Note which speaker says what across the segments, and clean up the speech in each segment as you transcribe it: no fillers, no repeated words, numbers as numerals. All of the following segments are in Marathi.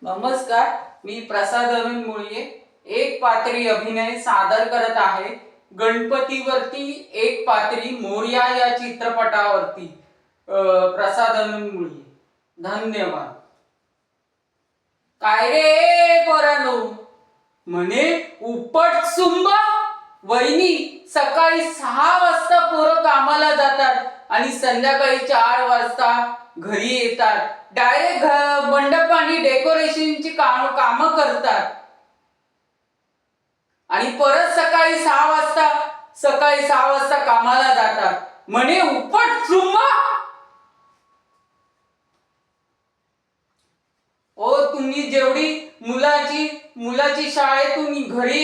Speaker 1: नमस्कार, मी प्रसाद अरुण मुळये एक पात्री अभिनय सादर करत आहे. गणपतीवरती एक पात्री मोरया या चित्रपटावरती. प्रसाद अरुण मुळये. धन्यवाद. काय रे पोरांनो, म्हणे उपट सुंब. वहिनी सकाळी 6 वाजता पोरं कामाला जातात आणि संध्याकाळी 4 वाजता घरी येतात. डायरेक्ट मंडप आणि डेकोरेशनची काम करतात आणि परत सकाळी 6 वाजता कामाला जातात. म्हणे उपट सुंबा. ओ तुम्ही जेवढी मुलाची शाळेतून घरी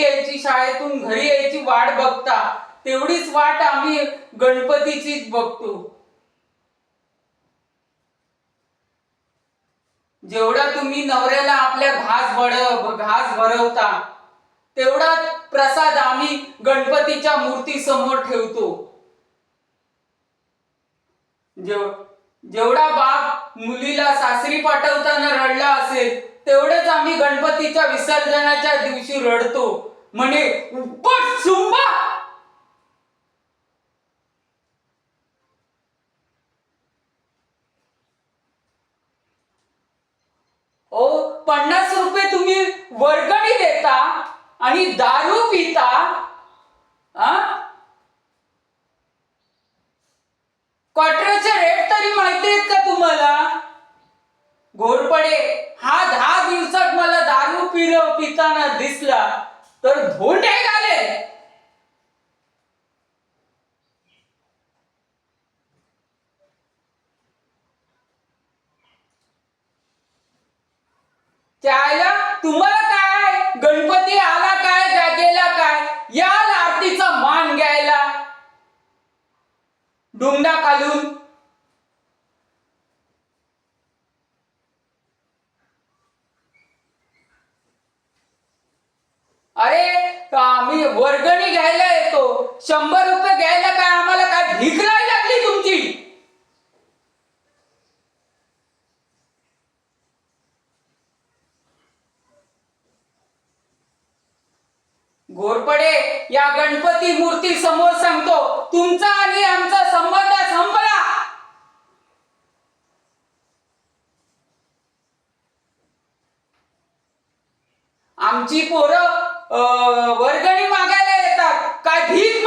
Speaker 1: यायची वाट बघता, तेवढीच वाट आम्ही गणपतीचीच बघतो. जेवढा तुम्ही नवऱ्याला आपल्या घास भरवता, तेवढा प्रसाद आम्ही गणपतीच्या मूर्ती समोर ठेवतो. जेवढा बाप मुलीला सासरी पाठवताना रडला असेल, तेवढेच आम्ही गणपतीच्या विसर्जनाच्या दिवशी रडतो. म्हणे उपट सुंबा. ओ 50 रुपये तुम्ही वर्गणी देता आणि दारू पिता. क्वार्टरचे रेट तरी माहिती आहेत का तुम्हाला? घोरपडे हा 10 दिवसात मला दारू पिताना दिसला तर धोंडे घाले. त्याला तुम्हाला काय, गणपती आला काय गेला काय, याल आरतीचा मान घ्यायला डोंगडा खालून. अरे आम्ही वर्गणी घ्यायला येतो, 100 रुपये घ्यायला काय आम्हाला काय भीक नाही लागली तुमची? घोरपडे या गणपती मूर्ती समोर सांगतो, तुमचा आणि आमचा संबंध संपला. आमची पोरं वर्गणी मागायला येतात, काय भीक